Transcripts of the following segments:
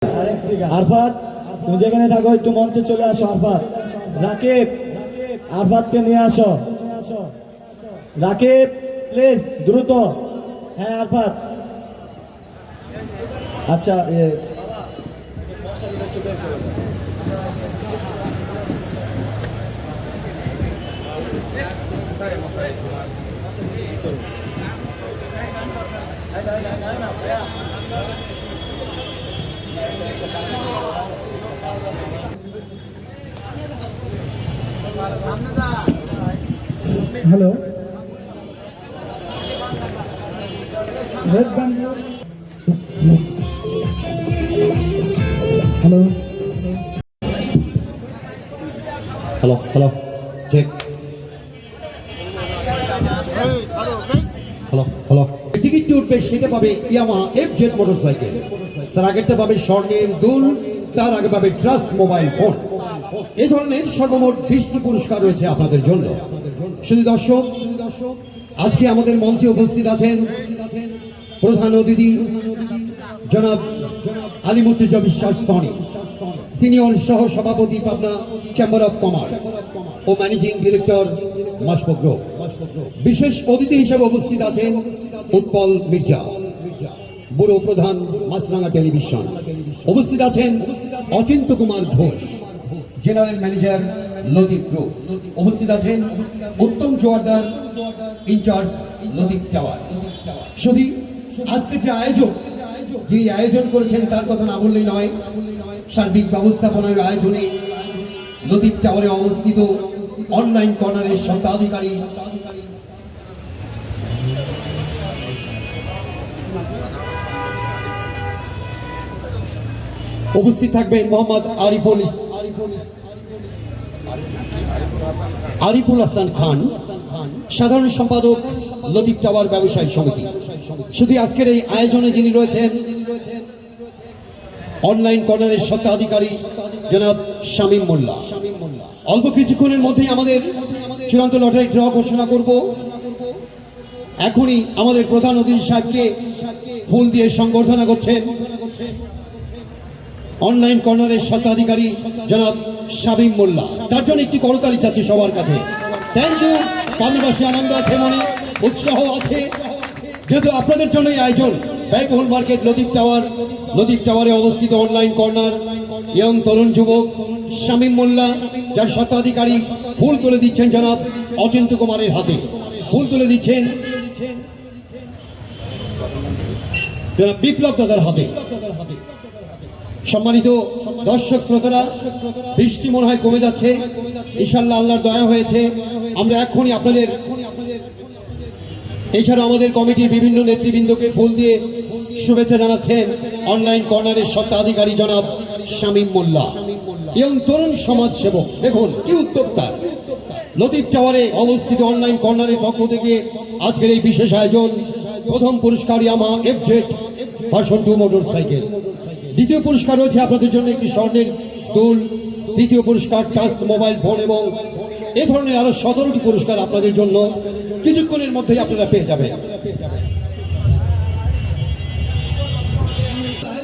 আরফাত তুমি যেখানে থাকো একটু মঞ্চে চলে আসো। আরফাত, রাকিব, আরফাতকে নিয়ে আসো। রাকিব প্লিজ দ্রুত। হ্যাঁ আরফাত, আচ্ছা hello, red band. Hello hello hello check. Hello hello টিকিটটি উঠবে সেটা পাবে ইয়ামা এফজেড মোটরসাইকেল, তার আগেরটা পাবে স্বর্ণের দুল, তার আগে পাবে ট্রাস্ট মোবাইল ফোন। এই ধরনের সর্বমোট 20টি পুরস্কার রয়েছে আপনাদের জন্য। শুধু দর্শক, আজকে আমাদের মঞ্চে উপস্থিত আছেন প্রধান অতিথি জনাব আলিমুর্তুজা বিশ্বাস সনি, সিনিয়র সহ সভাপতি পাবনা চেম্বার অফ কমার্স ও ম্যানেজিং ডিরেক্টর মাসপো গ্রুপ। বিশেষ অতিথি হিসেবে উপস্থিত আছেন উৎপল মির্জা, ব্যুরো প্রধান মাছরাঙ্গা টেলিভিশন। উপস্থিত আছেন Achintya Kumar Ghosh, general manager Latif group. উপস্থিত আছেন উত্তম জোয়ারদার, ইনচার্জ লতিফ টাওয়ার। শুধু আজকে যে আয়োজক, যিনি আয়োজন করেছেন তার কথা না বললেই নয়। সার্বিক ব্যবস্থাপনার আয়োজনে লতিফ টাওয়ারে অবস্থিত অনলাইন কর্নারের স্বত্বাধিকারী উপস্থিত থাকবেন মোহাম্মদ আরিফুল হাসান খান, সাধারণ সম্পাদক লতিফ টাওয়ার ব্যবসায়ী সমিতি। শুধু আজকের এই আয়োজনে যিনি রয়েছেন অনলাইন কর্নারের স্বত্বাধিকারী জনাব শামীম মোল্লা। অল্প কিছুক্ষণের মধ্যেই আমাদের চূড়ান্ত লটারি ড্র ঘোষণা করব। এখনই আমাদের প্রধান অতিথি সাহেবকে ফুল দিয়ে সংবর্ধনা করছেন অনলাইন কর্নারের স্বত্বাধিকারী জনাব শামীম মোল্লা। তার জন্য একটি করতালি চাচ্ছি সবার কাছে। Thank you. পাবনাবাসী আনন্দ আছে, মনে উৎসাহ আছে, যেহেতু আপনাদের জন্যই আয়োজন। ব্যয়বহুল মার্কেট লতিফ টাওয়ারে অবস্থিত অনলাইন কর্নার ইয়ং তরুণ যুবক শামীম মোল্লা, যার স্বত্বাধিকারী ফুল তুলে দিচ্ছেন জনাব অচিন্ত কুমারের হাতে। ফুল তুলে দিচ্ছেন জনাব বিপ্লব দাদার হাতে। সম্মানিত দর্শক শ্রোতারা, বৃষ্টি মনে হয় কমে যাচ্ছে, ইনশাআল্লাহ আল্লাহর দয়া হয়েছে। আমরা এখনই আপনাদের, এছাড়া আমাদের কমিটির বিভিন্ন নেতৃবৃন্দকে ফুল দিয়ে শুভেচ্ছা জানাচ্ছেন অনলাইন কর্নারের স্বত্বাধিকারী জনাব শামীম মোল্লা এবং তরুণ সমাজ সেবক। দেখুন কি উদ্যোক্তা। লতিফ টাওয়ারে অবস্থিত অনলাইন কর্নারের পক্ষ থেকে আজকের এই বিশেষ আয়োজন। প্রথম পুরস্কার ইয়ামা এফজেড ভার্সন 2 মোটরসাইকেল। দ্বিতীয় পুরস্কার রয়েছে আপনাদের জন্য একটি স্বর্ণের দুল। তৃতীয় পুরস্কার টাচ মোবাইল ফোন এবং এ ধরনের আরো 17টি পুরস্কার আপনাদের জন্য কিছুক্ষণের মধ্যেই আপনারা পেয়ে যাবেন।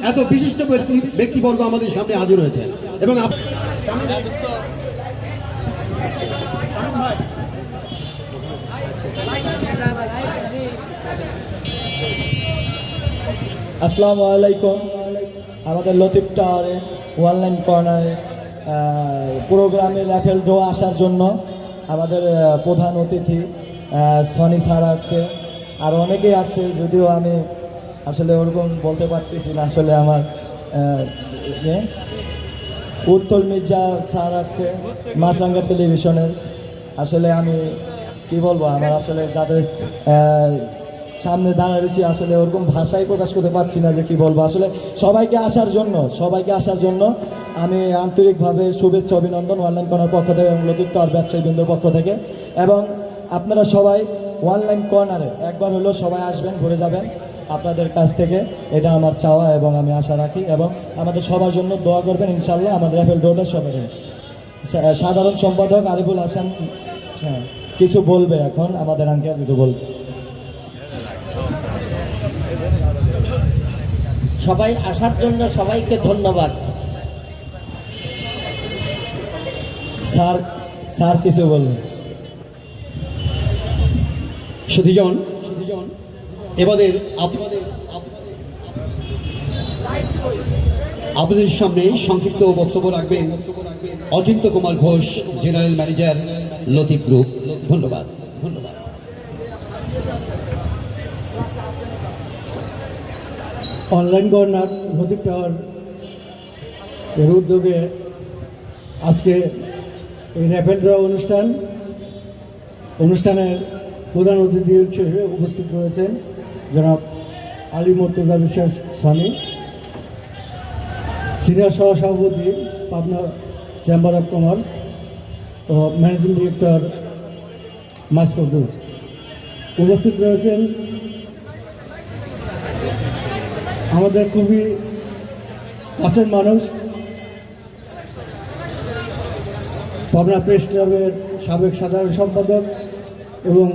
এত বিশিষ্ট ব্যক্তিবর্গ আমাদের সামনে হাজির হয়েছেন এবং আসসালামু আলাইকুম। আমাদের লতিফ টাওয়ারে অনলাইন কর্নারে প্রোগ্রামে র্যাফেল ড্র আসার জন্য আমাদের প্রধান অতিথি সনি স্যার আসছে, আর অনেকেই আসছে, যদিও আমি আসলে ওরকম বলতে পারতেছি না। আসলে আমার উত্তর মির্জা স্যার আসছে মাছরাঙ্গা টেলিভিশনের। আসলে আমি কি বলবো, আমার আসলে যাদের সামনে দাঁড়ায় রয়েছি আসলে ওরকম ভাষায় প্রকাশ করতে পারছি না যে কি বলবো। আসলে সবাইকে আসার জন্য আমি আন্তরিকভাবে শুভেচ্ছা অভিনন্দন অনলাইন কর্নার পক্ষ থেকে এবং লতিফ টাওয়ার ব্যবসায়ী বৃন্দর পক্ষ থেকে। এবং আপনারা সবাই অনলাইন কর্নারে একবার হলেও সবাই আসবেন, ঘুরে যাবেন। আপনাদের কাছ থেকে এটা আমার চাওয়া এবং আমি আশা রাখি, এবং আমাদের সবার জন্য দোয়া করবেন ইনশাল্লাহ। আমাদের র্যাফেল ড্রটা সবাই সাধারণ সম্পাদক আরিফুল হাসান কিছু বলবে এখন, আমাদের আঙ্কেল কিছু বলবে। সবাই আসার জন্য সবাইকে ধন্যবাদ। স্যার স্যার কিছু বলুন। সুধীজন এবারে আপনাদের সামনে সংক্ষিপ্ত বক্তব্য রাখবেন Achintya Kumar Ghosh, general manager, Latif group. ধন্যবাদ। অনলাইন গভর্নর লতিফ টাওয়ার এর উদ্যোগে আজকে এই র্যাফেল ড্র অনুষ্ঠানের প্রধান অতিথি হিসেবে উপস্থিত রয়েছেন জনাব আলী মর্তজা বিশ্বাস স্বামী, সিনিয়র সহসভাপতি পাবনা চেম্বার অফ কমার্স ও ম্যানেজিং ডিরেক্টর মাসফর গ্রুপ। উপস্থিত রয়েছেন আমাদের খুবই কাছের মানুষ, পাবনা প্রেস ক্লাবের সাবেক সাধারণ সম্পাদক এবং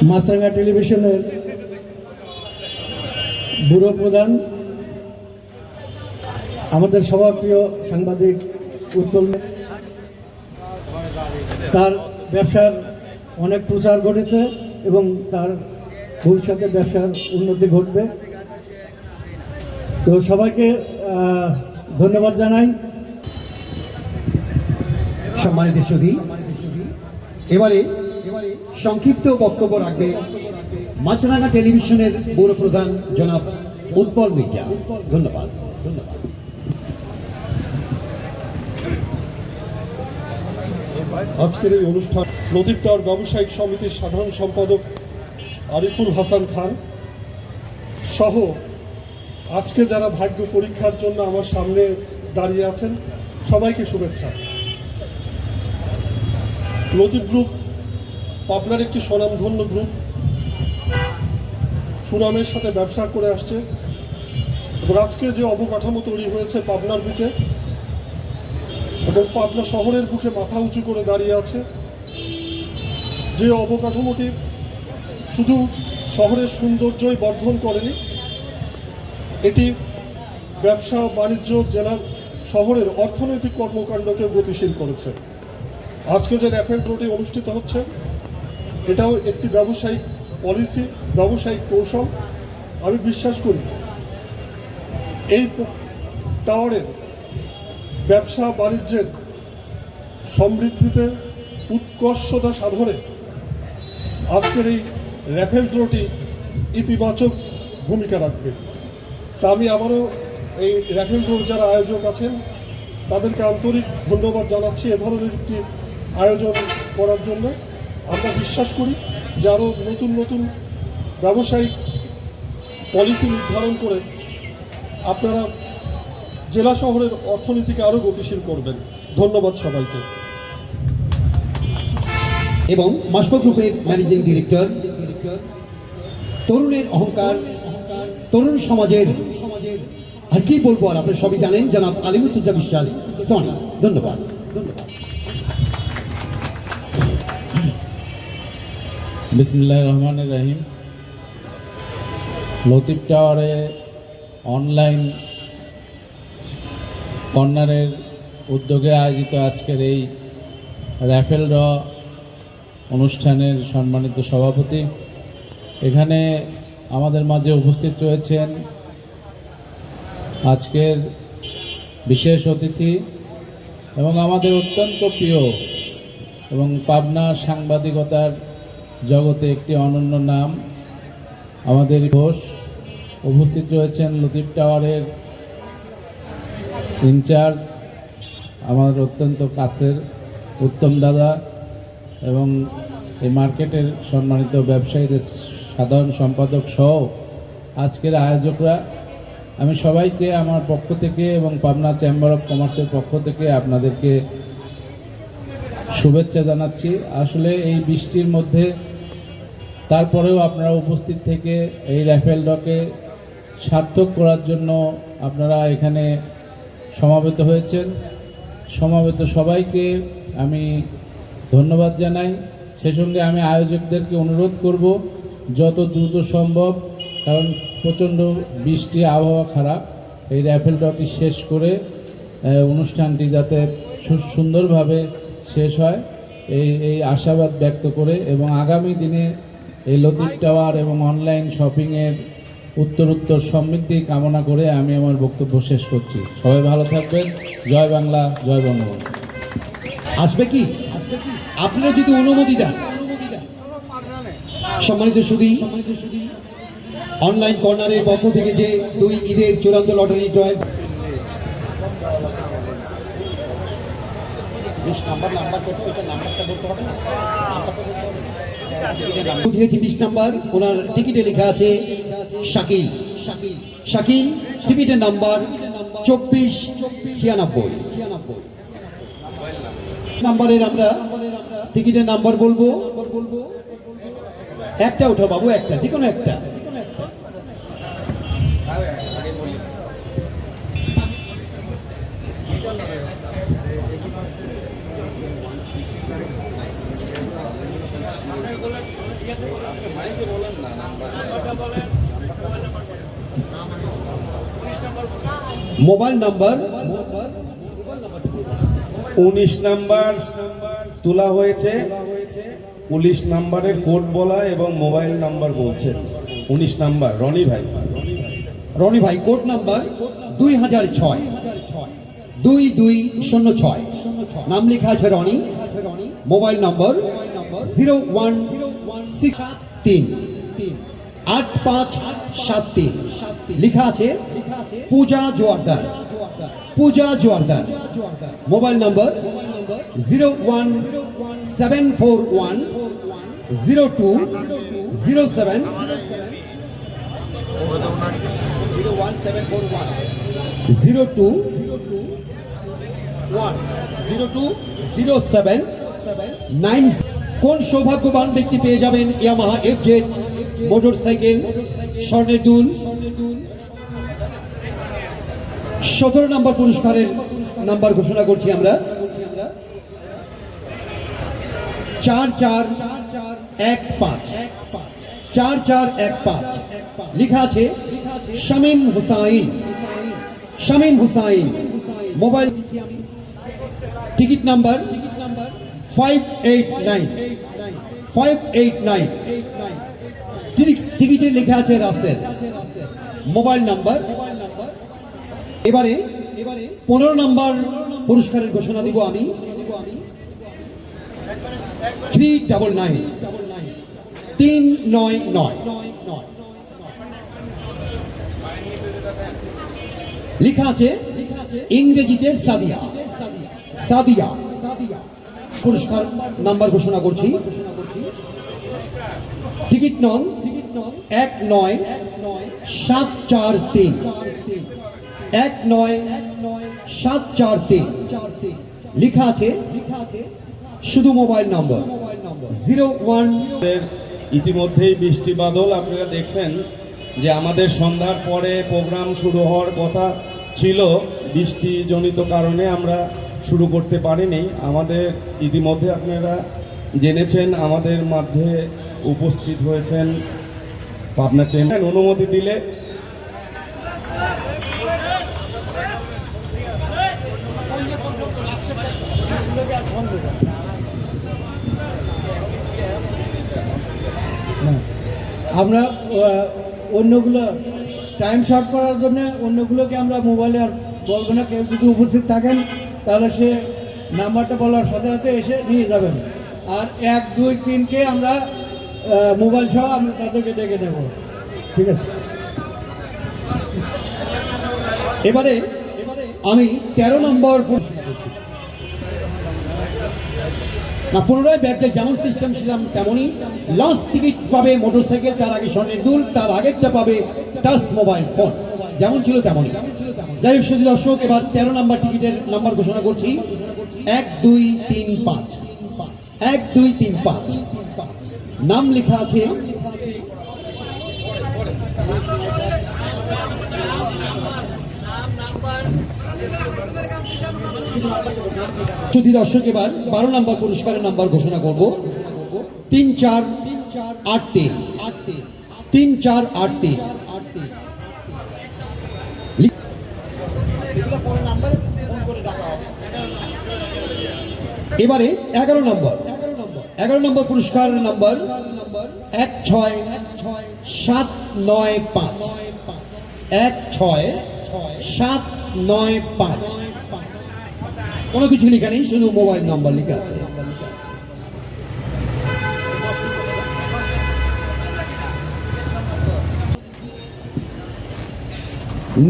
মাছরাঙ্গা টেলিভিশনের ব্যুরো প্রধান, আমাদের সভাপ্রিয় সাংবাদিক উত্তম। তার ব্যবসার অনেক প্রচার ঘটেছে এবং তার ভবিষ্যতে ব্যবসার উন্নতি ঘটবে। তো সবাইকে ধন্যবাদ জানাই। সম্মানিত সুধী, এবারে সংক্ষিপ্ত বক্তব্য রাখবে মাছরাঙ্গা টেলিভিশনের ব্যুরো প্রধান জনাব উৎপল মির্জা। ধন্যবাদ। আজকের এই অনুষ্ঠান লতিফ টাওয়ার ব্যবসায়িক সমিতির সাধারণ সম্পাদক আরিফুল হাসান খান সহ আজকে যারা ভাগ্য পরীক্ষার জন্য আমার সামনে দাঁড়িয়ে আছেন সবাইকে শুভেচ্ছা। লতিফ গ্রুপ পাবনার একটি স্বনামধন্য গ্রুপ, সুনামের সাথে ব্যবসা করে আসছে এবং আজকে যে অবকাঠামো তৈরি হয়েছে পাবনার বুকে এবং পাবনা শহরের বুকে মাথা উঁচু করে দাঁড়িয়ে আছে, যে অবকাঠামোটি শুধু শহরের সৌন্দর্যই বর্ধন করেনি, এটি ব্যবসা বাণিজ্য জেলার শহরের অর্থনৈতিক কর্মকাণ্ডকে গতিশীল করেছে। আজকে যে র্যাফেল ড্রটি অনুষ্ঠিত হচ্ছে এটাও একটি ব্যবসায়িক পলিসি, ব্যবসায়িক কৌশল। আমি বিশ্বাস করি এই টাওয়ারের ব্যবসা বাণিজ্যের সমৃদ্ধিতে উৎকর্ষতা সাধনে আজকের এই র্যাফেল ড্রটি ইতিবাচক ভূমিকা রাখবে। তা আমি আবারও এই র্যাফেল ড্রোর যারা আয়োজক আছেন তাদেরকে আন্তরিক ধন্যবাদ জানাচ্ছি এ ধরনের একটি আয়োজন করার জন্য। আমরা বিশ্বাস করি যে আরও নতুন নতুন ব্যবসায়িক পলিসি নির্ধারণ করে আপনারা জেলা শহরের অর্থনীতিকে আরও গতিশীল করবেন। ধন্যবাদ সবাইকে। এবং মাসফর গ্রুপের ম্যানেজিং ডিরেক্টর, তরুণের অহংকার, তরুণ সমাজের আর কি বলবো, আর আপনি সবই জানেন, জনাব আলী মর্তজা বিশ্বাস সনি। ধন্যবাদ। বিসমিল্লাহির রহমানির রহিম। লতিফ টাওয়ারে অনলাইন কর্নারের উদ্যোগে আয়োজিত আজকের এই র্যাফেল ড্র অনুষ্ঠানের সম্মানিত সভাপতি, এখানে আমাদের মাঝে উপস্থিত রয়েছেন আজকের বিশেষ অতিথি এবং আমাদের অত্যন্ত প্রিয় এবং পাবনা সাংবাদিকতার জগতে একটি অনন্য নাম আমাদের ঘোষ। উপস্থিত রয়েছেন লতিফ টাওয়ারের ইনচার্জ, আমাদের অত্যন্ত কাছের উত্তম দাদা এবং এই মার্কেটের সম্মানিত ব্যবসায়ীদের সাধারণ সম্পাদক সহ আজকের আয়োজকরা। আমি সবাইকে আমার পক্ষ থেকে এবং পাবনা চেম্বার অফ কমার্সের পক্ষ থেকে আপনাদেরকে শুভেচ্ছা জানাচ্ছি। আসলে এই বৃষ্টির মধ্যে তারপরেও আপনারা উপস্থিত থেকে এই র্যাফেল ড্রকে সার্থক করার জন্য আপনারা এখানে সমাবেত হয়েছেন। সমাবেত সবাইকে আমি ধন্যবাদ জানাই। সেই সঙ্গে আমি আয়োজকদেরকে অনুরোধ করব যত দ্রুত সম্ভব কারণ প্রচণ্ড বৃষ্টি, আবহাওয়া খারাপ। এই র্যাফেল ড্রটি শেষ করে অনুষ্ঠানটি যাতে সুন্দরভাবে শেষ হয় এই আশাবাদ ব্যক্ত করে এবং আগামী দিনে এই লতিফ টাওয়ার এবং অনলাইন শপিংয়ের উত্তরোত্তর সমৃদ্ধি কামনা করে আমি আমার বক্তব্য শেষ করছি। সবাই ভালো থাকবেন। জয় বাংলা, জয় বঙ্গবন্ধু। আসবে কি? আপনারা যদি অনুমতি দেন, সম্মানিত সুধী, অনলাইন কর্নারের পক্ষ থেকে যে 2 ঈদের চূড়ান্ত লটারি ড্রয় উঠিয়েছি 20 নাম্বার, ওনার টিকিটে লেখা আছে শাকিল। শাকিল টিকিটের নাম্বার 2496। নাম্বারের আমরা টিকিটের নাম্বার বলবো, একটা উঠো বাবু, একটা, যে কোনো একটা। মোবাইল নাম্বার 19 নাম্বার তোলা হয়েছে। 19 নাম্বারের কোড বলা এবং মোবাইল নাম্বার বলছে। 19 নাম্বার রনি ভাই, কোড নাম্বার 2006 2206। নাম লেখা আছে রনি। Mobile number 016738573। লেখা আছে পূজা জোয়ারদার। মোবাইল নাম্বার 017410207 0210207 কোন সৌভাগ্যবান ব্যক্তি পেয়ে যাবেন ইয়ামাহা এফজেড মোটরসাইকেল স্বর্ণের দুল? 17 নম্বর পুরস্কারের নাম্বার ঘোষণা করছি আমরা। 4415 লেখা আছে Shamim Hossain. Mobile ticket number 589। টিকিটে লেখা আছে রাসেল। মোবাইল নাম্বার এবারে 15 নম্বর পুরস্কারের ঘোষণা দিব আমি। 399 লেখা আছে ইংরেজিতে সাদিয়া। পুরস্কার নাম্বার ঘোষণা করছি। টিকিট নং 19743। 19743 লেখা আছে শুধু মোবাইল নম্বর 01। ইতিমধ্যেই বৃষ্টি বাদল আপনারা দেখছেন যে আমাদের সন্ধ্যার পরে প্রোগ্রাম শুরু হওয়ার কথা ছিল, বৃষ্টিজনিত কারণে আমরা শুরু করতে পারিনি। আমাদের ইতিমধ্যে আপনারা জেনেছেন আমাদের মধ্যে উপস্থিত হয়েছেন পাবনা চেয়ারম্যান। অনুমতি দিলে আমরা অন্যগুলো টাইম শর্ট করার জন্য অন্যগুলোকে আমরা মোবাইলে আর বলবো না। কেউ যদি উপস্থিত থাকেন তাহলে সে নাম্বারটা বলার সাথে সাথে এসে নিয়ে যাবেন। আর 1, 2, 3কে আমরা মোবাইল সহ আমরা তাদেরকে ডেকে নেব। ঠিক আছে। এবারে আমি 13 নম্বর না, পুনরায় ব্যাগটা যেমন সিস্টেম ছিলাম তেমনই। লাস্ট টিকিট পাবে মোটরসাইকেল, তার আগে স্বর্ণের দুল, তার আগেরটা পাবে টাচ মোবাইল ফোন। যেমন ছিল তেমনই। যাই হোক সুধী দর্শক, এবার 13 নম্বর টিকিটের নাম্বার ঘোষণা করছি। 1235। নাম লেখা আছে সুধী দর্শক, এবার 12 নম্বর পুরস্কারের নাম্বার ঘোষণা করব। 3483। 3483। এবারে 11 নম্বর পুরস্কার নাম্বার 16795, 16795। কোনো কিছু লেখা নেই, শুধু মোবাইল নাম্বার লেখা আছে।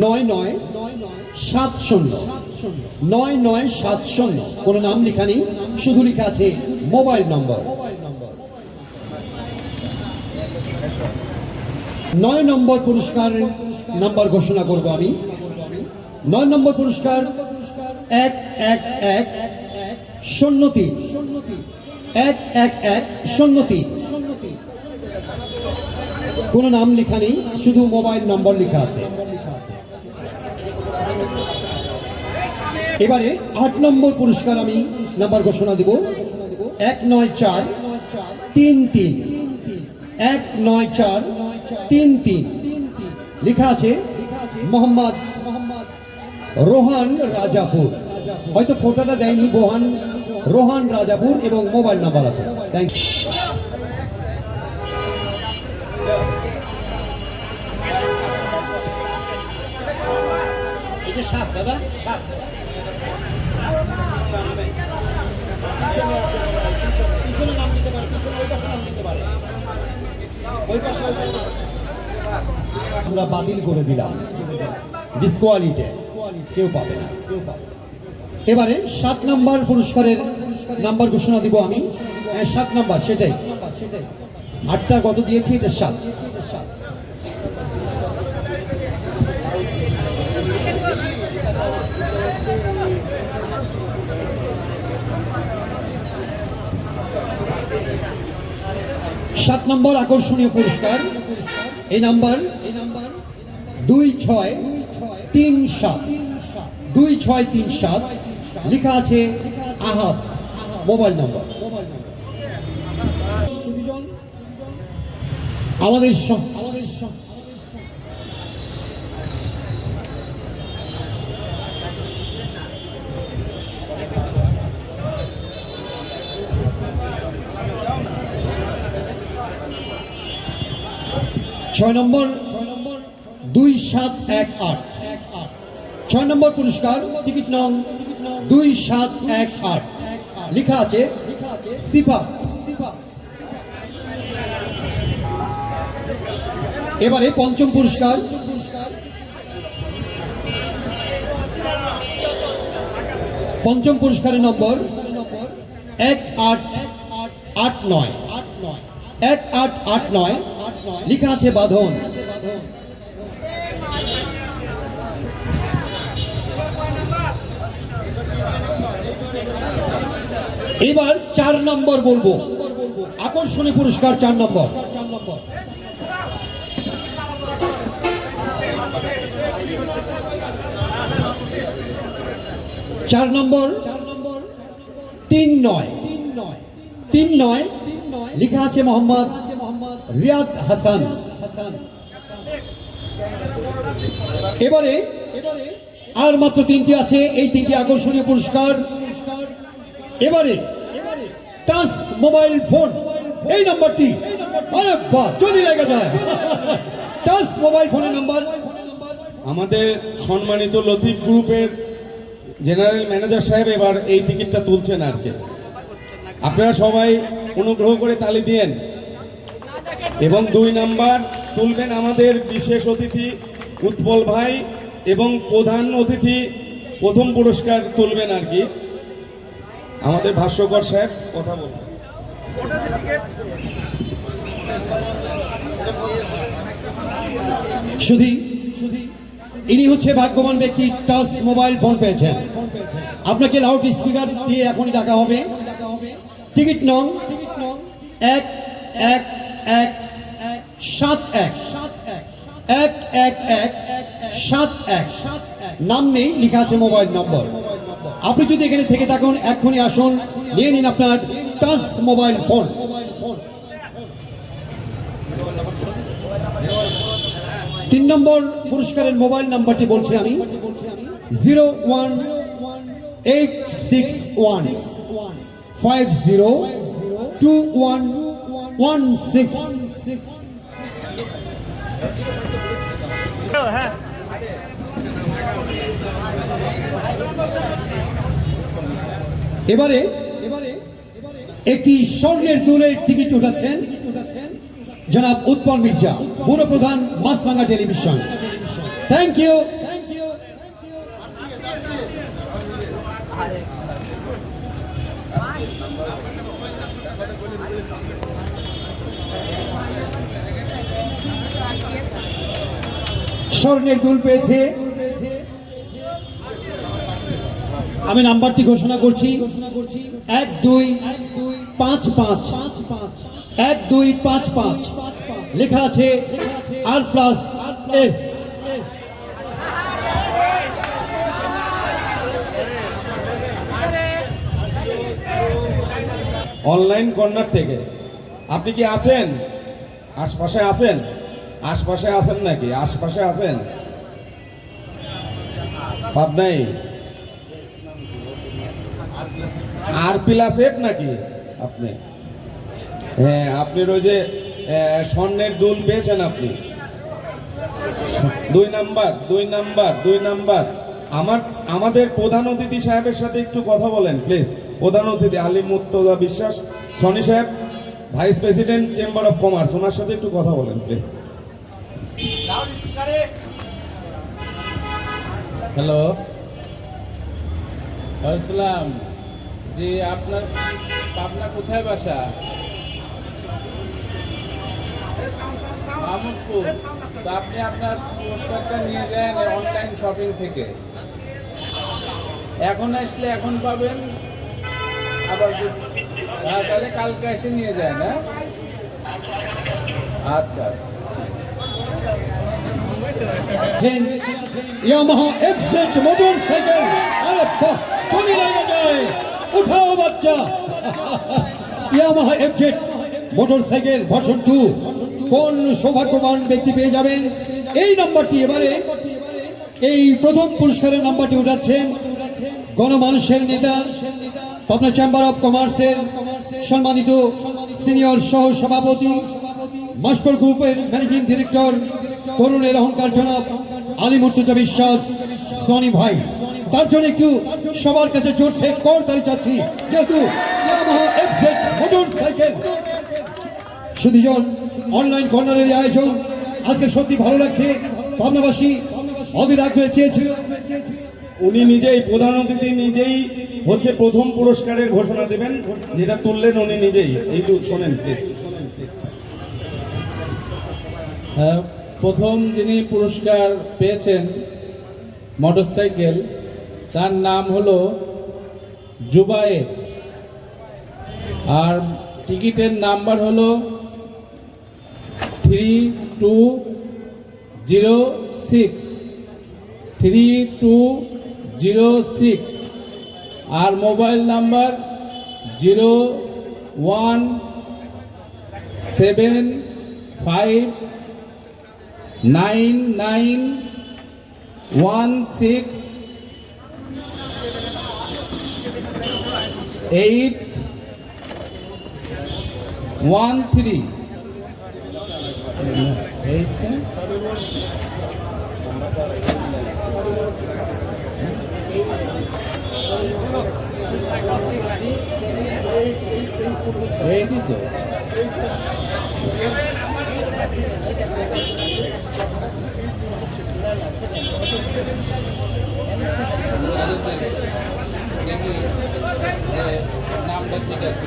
নয় 9970 কোনো নাম লেখা নেই, শুধু লেখা আছে মোবাইল নম্বর। 9 নম্বর পুরস্কার নাম্বার ঘোষণা করব আমি। 9 নম্বর পুরস্কার 11103, 11103। কোনো নাম লেখা নেই, শুধু মোবাইল নম্বর লেখা আছে। এবারে 8 নম্বর পুরস্কার আমি নাম্বার ঘোষণা দেব 19433, 19433। লেখা আছে মোহাম্মদ রোহান রাজাপুর। হয়তো ফটোটা দেয়নি, রোহান রাজাপুর এবং মোবাইল নাম্বার আছে। Thank you. এটা 7 দাদা, 7। পিছনে নাম দিতে পারে, পিছনে ওই পাশে নাম দিতে পারে, ওই পাশে। আমরা বাতিল করে দিলাম, ডিসকোয়ালিটি, কেউ পাবে না। এবারে 7 নম্বর পুরস্কারের নাম্বার ঘোষণা দিব আমি। 7 নম্বর, সেটাই 8টা গত দিয়েছি, এটা 7। সাত নম্বর আকর্ষণীয় পুরস্কার, এই নাম্বার 2637, লেখা আছে আহাব, মোবাইল নম্বর। আমাদের 6 নম্বর 2718, 6 নম্বর পুরস্কার, টিকিট নং 2718, লেখা আছে সিফাত। এবারে 5ম পুরস্কার, 5ম পুরস্কারের নম্বর 1889, 1889, লেখা আছে বাঁধন। এবার 4 নম্বর বলবো, আকর্ষণীয় পুরস্কার 4 নম্বর। 4 নম্বর 39, লেখা আছে মোহাম্মদ রিয়াদ হাসান। এবারে আর মাত্র 3টি আছে, এই 3টি আকর্ষণীয় পুরস্কার। এবারে টাচ মোবাইল ফোন, এই নাম্বারটি, আরে বাহ, যদি লেগে যায় টাচ মোবাইল ফোনের নাম্বার। আমাদের সম্মানিত লতিফ গ্রুপের জেনারেল ম্যানেজার সাহেব এবার এই টিকিটটা তুলছেন আর কি। আপনারা সবাই অনুগ্রহ করে তালি দিয়েন। এবং 2 নাম্বার তুলবেন আমাদের বিশেষ অতিথি উৎপল ভাই, এবং প্রধান অতিথি 1ম পুরস্কার তুলবেন আর কি আমাদের ভাষ্যকর সাহেব, কথা বলবেন। শুধু ইনি হচ্ছে ভাগ্যবান ব্যক্তি, টাচ মোবাইল ফোন পেয়েছেন। আপনাকে লাউড স্পিকার দিয়ে এখনই ডাকা হবে। টিকিট নং 11171, নাম নেই, লেখা আছে মোবাইল নম্বর। আপনি যদি এখানে থেকে থাকুন, এক্ষুনি আসুন, নিয়ে নিন আপনার টাচ মোবাইল ফোন। 3 নম্বর পুরস্কারের মোবাইল নাম্বারটি বলছি আমি 01861 502116। এবারে একটি স্বর্ণের দুলের টিকিট উঠাচ্ছেন জনাব উৎপল মির্জা, ব্যুরো প্রধান, মাছরাঙ্গা টেলিভিশন। Thank you. স্বর্ণের দুল পেয়েছে, আমি নাম্বারটি ঘোষণা করছি 1255 1255, লেখা আছে R+S। অনলাইন কর্নার থেকে আপনি কি আছেন? আশপাশে আছেন? আশপাশে আছেন নাকি? আশপাশে আছেন? পাবনাই R+F নাকি আপনি? হ্যাঁ, আপনার ওই যে স্বর্ণের দুল পেয়েছেন আপনি। 2 নাম্বার। আমাদের প্রধান অতিথি সাহেবের সাথে একটু কথা বলেন প্লিজ। প্রধান অতিথি আলী মুর্তজা বিশ্বাস সনি সাহেব, vice president chamber of commerce, ওনার সাথে একটু কথা বলেন প্লিজ। হ্যালো, আসসালাম জি, আপনার পাবনা কোথায় বাসা? মাহমুদপুর। তো আপনি আপনার পুরস্কারটা নিয়ে যান অনলাইন শপিং থেকে। এখন আসলে এখন পাবেন, আবার তাহলে কালকে এসে নিয়ে যায় না? আচ্ছা আচ্ছা। Yamaha FZ motorcycle. আরে বাহ, চলি লাগা যায়, উঠাও বাচ্চা। ইয়ামাহা এফজেড মোটরসাইকেল ভার্সন 2 কোন সৌভাগ্যবান ব্যক্তি পেয়ে যাবেন এই নাম্বারটি। এবারে এই প্রথম পুরস্কারের নাম্বারটি উঠাচ্ছেন গণমানুষের নেতা, পাবনা চেম্বার অফ কমার্সের সম্মানিত সিনিয়র সহ সভাপতি, মাস্টার গ্রুপের ম্যানেজিং ডিরেক্টর, তরুণের অহংকার জনাব আলী মুর্তজা বিশ্বাস সনি ভাই। তার জন্য একটু সবার কাছে জোরছে করতালি চাচ্ছি, যেহেতু ইয়ামাহা এফজেড মোটরসাইকেল। সুধীজন, অনলাইন কর্নারের আয়োজন আজকে সত্যি ভালো লাগছে। পাবনাবাসী অধীর আগ্রহে চেয়েছিল। উনি নিজেই, প্রধান অতিথি নিজেই হচ্ছে প্রথম পুরস্কারের ঘোষণা দেবেন, যেটা তুললেন উনি নিজেই। এইটু শোনেন প্লিজ। প্রথম যিনি পুরস্কার পেয়েছেন মোটরসাইকেল, তার নাম হলো জুবায়ের, আর টিকিটের নাম্বার হলো 3206 আর মোবাইল নাম্বার 0159916 এইটি তো নামটা ঠিক আছে।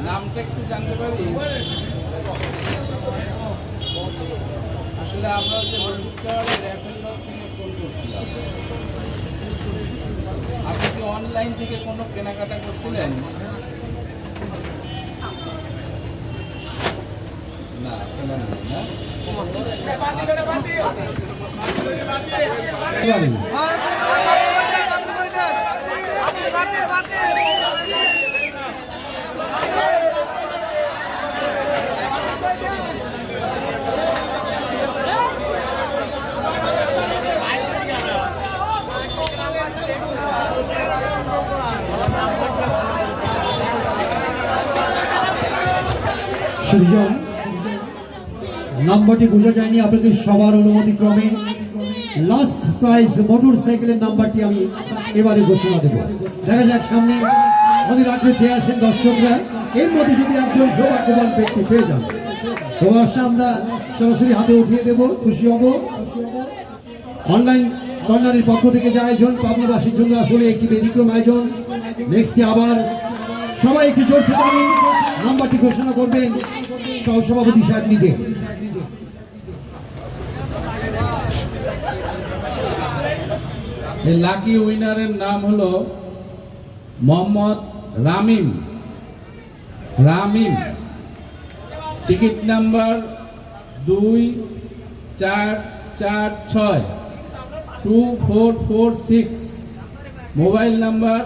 নামটা একটু জানতে পারি? আসলে আমরা যে হলুদকারের র্যাফেল থেকে ফোন করছিলাম। আপনি কি অনলাইন থেকে কোনো কেনাকাটা করছিলেন? না, কেনার নেই না? সৃজন, নাম্বারটি বোঝা যায়নি, আপনাদের সবার অনুমতি ক্রমে লাস্ট প্রাইজ মোটর সাইকেলের নাম্বারটি আমি এবারে ঘোষণা দেব। দেখা যাক সামনে আমাদের আগ্রহে চেয়ে আসেন দর্শকরা, এর মধ্যে যদি একজন সৌভাগ্যবান ব্যক্তি পেয়ে যান তো অবশ্যই আমরা সরাসরি হাতে উঠিয়ে দেব, খুশি হব। অনলাইন কর্নারের পক্ষ থেকে যে আয়োজন পাবনাবাসীর জন্য আসলে একটি ব্যতিক্রম আয়োজন। নেক্সটে আবার সবাই একটি জোরসে দাবি নাম্বারটি ঘোষণা করবেন সহসভাপতি সাহেব নিজে। এই লাকি উইনারের নাম হলো Mohammad Ramim. Ramim, ticket number 2446, mobile number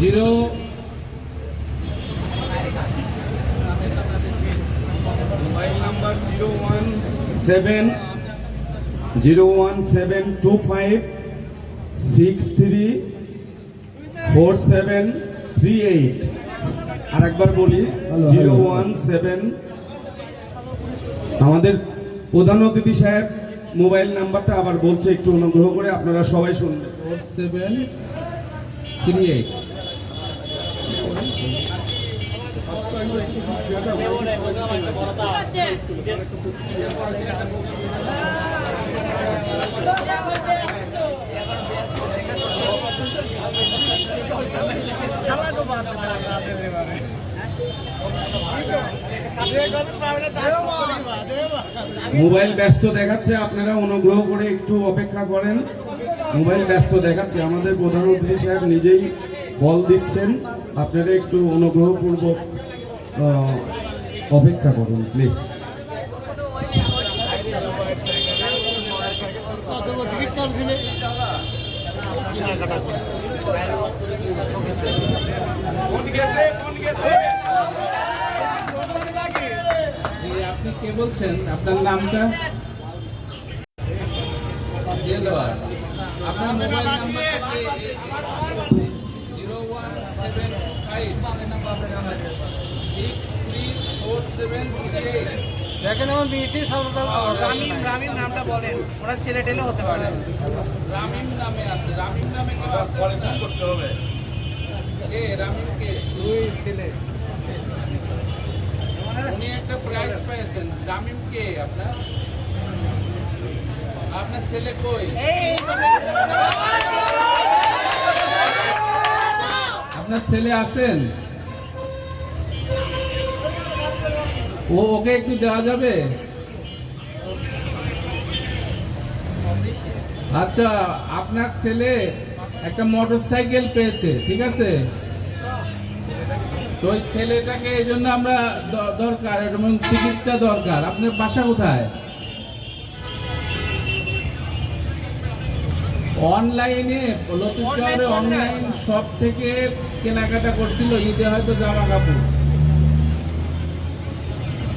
01738 আর একবার বলি 017। আমাদের প্রধান অতিথি সাহেব মোবাইল নাম্বারটা আবার বলছে, একটু অনুগ্রহ করে আপনারা সবাই শুনবেন। 4738। মোবাইল ব্যস্ত দেখাচ্ছে, আপনারা অনুগ্রহ করে একটু অপেক্ষা করেন। মোবাইল ব্যস্ত দেখাচ্ছে, আমাদের প্রধান অতিথি সাহেব নিজেই কল দিচ্ছেন, আপনারা একটু অনুগ্রহপূর্বক অপেক্ষা করুন প্লিজ। আপনি কে বলছেন? আপনার নামটা? আপনার মোবাইল নাম্বারটা 01758634738। দেখেন আমার মেয়েটি রামিম নামটা বলেন, ওরা ছেলে টেলে হতে পারে। রামিম নামে আছে। রামিম নামে কেউ আছে? করতে হবে। কে রামিম? কে? দুই ছেলে। উনি একটা প্রাইজ পেয়েছেন। রামিম কে আপনার? আপনার ছেলে কই? আপনার ছেলে আছেন? ওকে একটু দেওয়া যাবে? আচ্ছা, আপনার ছেলে একটা মোটরসাইকেল পেয়েছে, ঠিক আছে? তো ওই ছেলেটাকে এই জন্য আমরা দরকার, এবং টিকিটটা দরকার। আপনার বাসা কোথায়? অনলাইনে লতিফ টাওয়ারে অনলাইন শপ থেকে কেনাকাটা করছিল ঈদে হয়তো জামা কাপড়।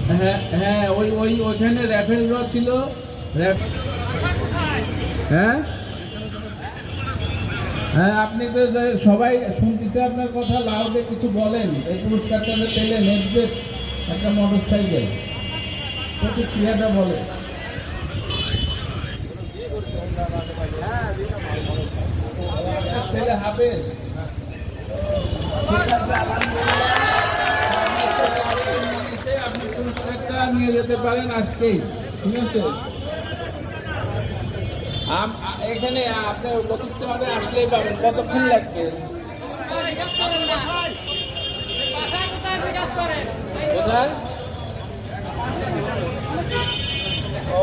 হ্যাঁ হ্যাঁ, ওইখানে র্যাফেল ড্র ছিল। হ্যাঁ হ্যাঁ, আপনি তো সবাই শুনতেছে আপনার কথা, লাউডে কিছু বলেন। এই পুরস্কারটা পেলেন, এক্সেট একটা মোটর সাইকেল, প্রতিক্রিয়াটা বলেন। ছেলে হাফেজ, ঠিক আছে, আলহামদুলিল্লাহ। আপনি পুরস্কারটা নিয়ে যেতে পারেন আজকেই, ঠিক আছে? এখানে আপনার লতিফতে আসলেই পাবেন। কতক্ষণ লাগবে? কোথায়? ও,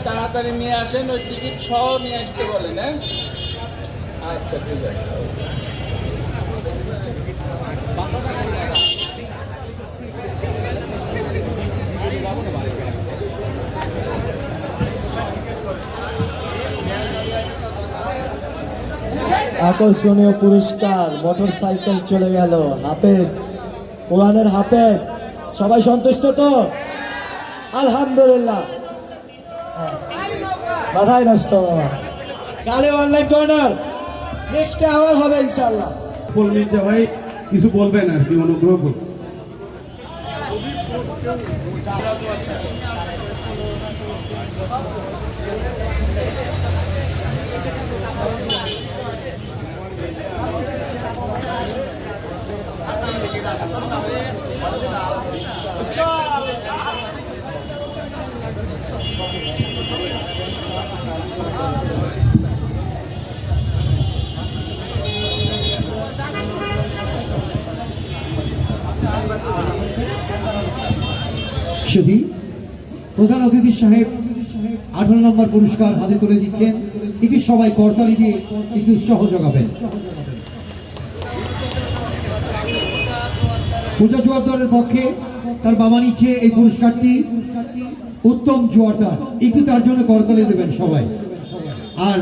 তাড়াতাড়ি নিয়ে আসেন, ওই টিকিট সহ নিয়ে আসতে বলেন। হ্যাঁ, আচ্ছা ঠিক আছে। আকর্ষণীয় পুরস্কার মোটর সাইকেল চলে গেল হাফেজ, কোরআনের হাফেজ। সবাই সন্তুষ্ট তো? আলহামদুলিল্লাহ। মাথায় নষ্ট বাবা, কালে অনলাইন কর্নার নেক্সট আবার হবে ইনশাআল্লাহ। মির্জা ভাই কিছু বলবেন আর কি, অনুগ্রহ করুন। শুধু প্রধান অতিথি সাহেব 18 নম্বর পুরস্কার হাতে তুলে দিচ্ছেন। একটু সবাই করতালি দিয়ে একটু উৎসাহ যোগাবেন। পূজা জোয়ারদারের পক্ষে তার বাবা নিচ্ছে এই পুরস্কারটি, উত্তম জোয়ারদার। একটু তার জন্য করতালি দেবেন সবাই। আর